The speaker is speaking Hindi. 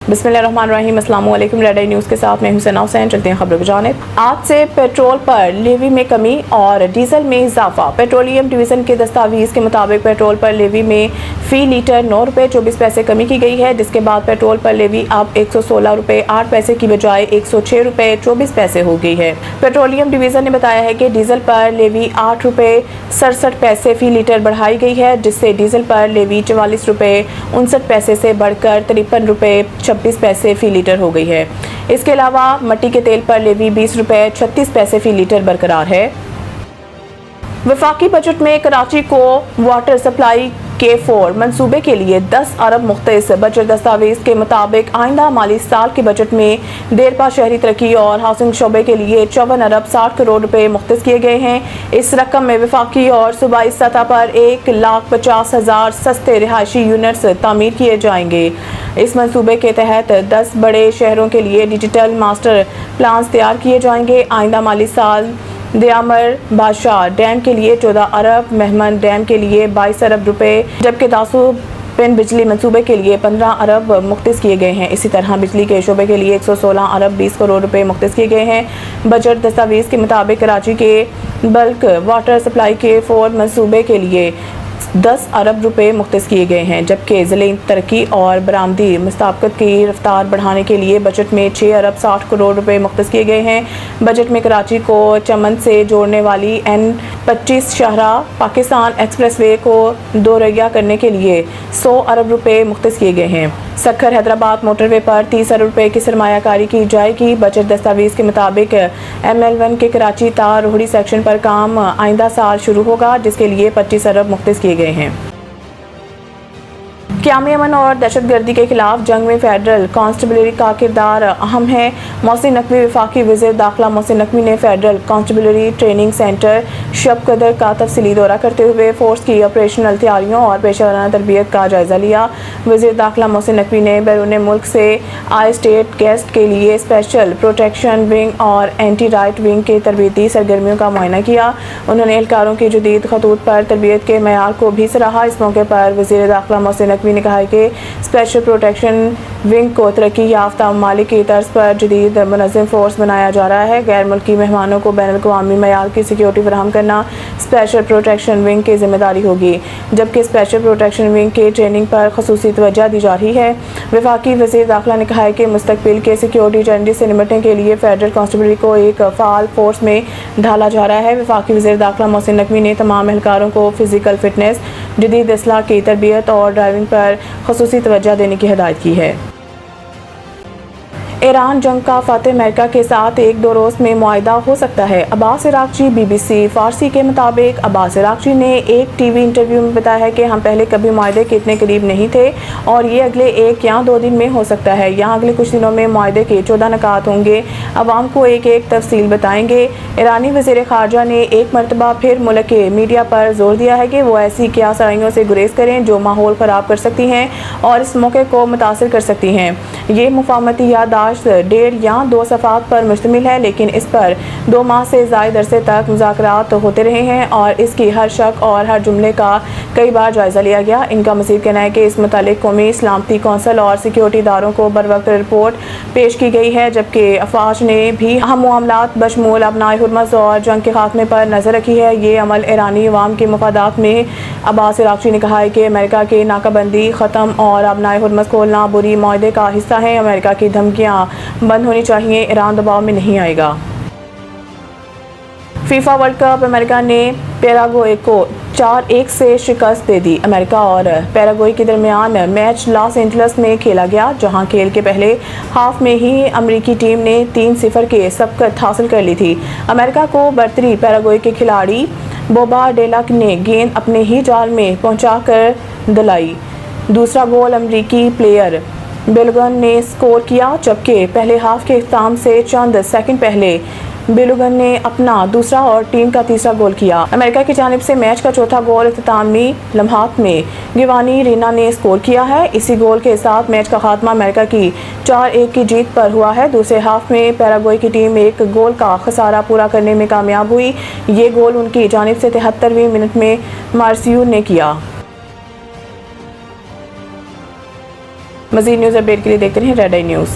बिस्मिल्लाहिर्रहमानिर्रहीम, अस्सलाम वालेकुम। रेड आई न्यूज़ के साथ मैं हुसैना हुसैन। चलते हैं खबरों की जानिब। आज से पेट्रोल पर लेवी में कमी और डीजल में इजाफा। पेट्रोलियम डिवीज़न के दस्तावेज़ के मुताबिक पेट्रोल पर लेवी में फ़ी लीटर 9 रुपये 24 पैसे कमी की गई है, जिसके बाद पेट्रोल पर लेवी अब 116 रुपये 8 पैसे की बजाय 106 रुपये 24 पैसे हो गई है। पेट्रोलियम डिवीज़न ने बताया है कि डीजल पर लेवी 8 रुपये 67 पैसे फ़ी लीटर बढ़ाई गई है, जिससे डीजल पर लेवी 44 रुपये 59 पैसे से बढ़कर 53 रुपये 26 पैसे फ़ी लीटर हो गई है। इसके अलावा मट्टी के तेल पर लेवी 20 रुपये 36 पैसे फ़ी लीटर बरकरार है। वफाकी बजट में कराची को वाटर सप्लाई के 4 मंसूबे के लिए 10 अरब मुख्तस। बजट दस्तावेज़ के मुताबिक आइंदा माली साल के बजट में देरपा शहरी तरक्की और हाउसिंग शोबे के लिए 54 अरब 60 करोड़ रुपए मुख्तस किए गए हैं। इस रकम में वफाकी और सूबाई सतह पर 1,50,000 सस्ते रिहायशी यूनिट्स तामीर किए जाएंगे। इस मंसूबे के तहत 10 बड़े शहरों के लिए डिजिटल मास्टर प्लान तैयार किए जाएंगे। आइंदा माली साल दयामर बादशाह डैम के लिए 14 अरब, मेहमन डैम के लिए 22 अरब रुपए, जबकि दासू पिन बिजली मंसूबे के लिए 15 अरब मुख्तस किए गए हैं। इसी तरह बिजली के शोबे के लिए 116 अरब 20 करोड़ रुपए मुख्तस किए गए हैं। बजट दस्तावेज़ के मुताबिक कराची के बल्क वाटर सप्लाई के 4 मंसूबे के लिए 10 अरब रुपए मुख्तस किए गए हैं, जबकि ज़िले तरक्की और बरामदी मुस्ताबकत की रफ्तार बढ़ाने के लिए बजट में 6 अरब 60 करोड़ रुपए मुख्तस किए गए हैं। बजट में कराची को चमन से जोड़ने वाली N25 शाहरा पाकिस्तान एक्सप्रेसवे को दोरैया करने के लिए 100 अरब रुपए मुख्तस किए गए हैं। सक्खर हैदराबाद मोटरवे पर 30 अरब रुपए की सरमायाकारी की जाएगी। बजट दस्तावेज़ के मुताबिक ML1 के कराची तार रोहड़ी सेक्शन पर काम आइंदा साल शुरू होगा, जिसके लिए 25 अरब मुख्तस किए गए हैं। क़याम अमन और दहशतगर्दी के खिलाफ जंग में फेडरल कांस्टेबलरी का किरदार अहम है। मोहसिन नकवी वफाकी वज़ीर दाखिला मोहसिन नकवी ने फेडरल कांस्टेबलरी ट्रेनिंग सेंटर शब कदर का तफसीली दौरा करते हुए फोर्स की ऑपरेशनल तैयारियों और पेशा वराना तरबियत का जायज़ा लिया। वज़ीर दाखिला मोहसिन नकवी ने बैरून मुल्क से आए स्टेट गेस्ट के लिए स्पेशल प्रोटेक्शन विंग और एंटी राइट विंग के तरबियती सरगर्मियों का मुआयना किया। उन्होंने एहलकारों की जदीद खतूत पर तरबियत के मयार को भी सराहा। इस मौके पर वज़ीर दाखिला मोहसिन नकवी ने कहा है कि स्पेशल प्रोटेक्शन विंग को तरक्की याफ्ता ममालिक की तर्ज पर जदीद मुनज़्ज़म फोर्स बनाया जा रहा है। गैर मुल्की मेहमानों को बैनुल-अक़वामी मयार की सिक्योरिटी फराहम करना स्पेशल प्रोटेक्शन विंग की जिम्मेदारी होगी, जबकि स्पेशल प्रोटेक्शन विंग की ट्रेनिंग पर ख़ुसूसी तवज्जो दी जा रही है। वफाकी वज़ीर दाखिला ने कहा है कि मुस्तक़बिल के सिक्योरिटी चैलेंजेस से निपटने के लिए फेडरल कांस्टेबलरी को एक फ़ाल फोर्स में ढाला जा रहा है। वफाकी वज़ीर दाखिला मोहसिन नकवी ने तमाम एहलकारों को फ़िज़िकल फिटनेस, जदीद असलाह की तरबियत और ड्राइविंग पर ख़ुसूसी तवज्जो देने की हिदायत की है। ईरान जंग का फ़ातिह अमेरिका के साथ 1-2 रोज़ में मुआहिदा हो सकता है। अब्बास इराक़ची BBC फ़ारसी के मुताबिक अब्बास इराक़ची ने एक TV इंटरव्यू में बताया है कि हम पहले कभी मुआहिदे के इतने करीब नहीं थे और ये अगले 1 या 2 दिन में हो सकता है। यहाँ अगले कुछ दिनों में मुआहिदे के 14 निकात होंगे, अवाम को एक एक तफसील बताएंगे। ईरानी वज़ीर ख़ारजा ने एक मरतबा फिर मुल्क के मीडिया पर जोर दिया है कि वो ऐसी क़यासराइयों से गुरेज करें जो माहौल ख़राब कर सकती हैं और इस मौके को मुतासिर कर सकती हैं। ये मुफाहमती याददाश्त 1.5 या 2 सफ़ात पर मुश्तमिल है, लेकिन इस पर 2 माह से ज़ायद अरसे तक मुज़ाकरात होते रहे हैं और इसकी हर शक और हर जुमले का कई बार जायज़ा लिया गया। इनका मज़ीद कहना है कि इस मुतालिक कौमी सलामती कौंसल और सिक्योरिटी इदारों को बर वक्त रिपोर्ट पेश की गई है, जबकि अफवाज ने भी अहम मामलात बशमूल अबनाए हुर्मज़ और जंग के खात्मे पर नज़र रखी है। ये अमल ईरानी अवाम के मफादात में। अब्बास इराक़ची ने कहा है कि अमेरिका की नाकाबंदी ख़त्म और अबनाए हुर्मज़ खोलना बुरी मुआहिदे का हिस्सा है। अमेरिका की धमकियाँ बंद होनी चाहिए, ईरान दबाव में नहीं आएगा। फीफा वर्ल्ड कप अमेरिका ने पैराग्वे को 4-1 से शिकस्त दे दी। अमेरिका और पैराग्वे के दरमियान मैच लॉस एंजल्स में खेला गया, जहां खेल के पहले हाफ में ही अमेरिकी टीम ने 3-0 के सबकत हासिल कर ली थी। अमेरिका को बरतरी पैराग्वे के खिलाड़ी बोबा डेलक ने गेंद अपने ही जाल में पहुंचाकर दिलाई। दूसरा गोल अमेरिकी प्लेयर बेलुगन ने स्कोर किया, जबकि पहले हाफ के इख्तिताम से चंद सेकंड पहले बेलुगन ने अपना दूसरा और टीम का तीसरा गोल किया। अमेरिका की जानिब से मैच का चौथा गोल इख्तितामी लम्हात में गिवानी रीना ने स्कोर किया है। इसी गोल के साथ मैच का खात्मा अमेरिका की 4-1 की जीत पर हुआ है। दूसरे हाफ में पैराग्वे की टीम 1 गोल का खसारा पूरा करने में कामयाब हुई। ये गोल उनकी जानिब से 73वें मिनट में मार्सियो ने किया। मजीद न्यूज़ अपडेट के लिए देखते रहें रेड आई न्यूज़।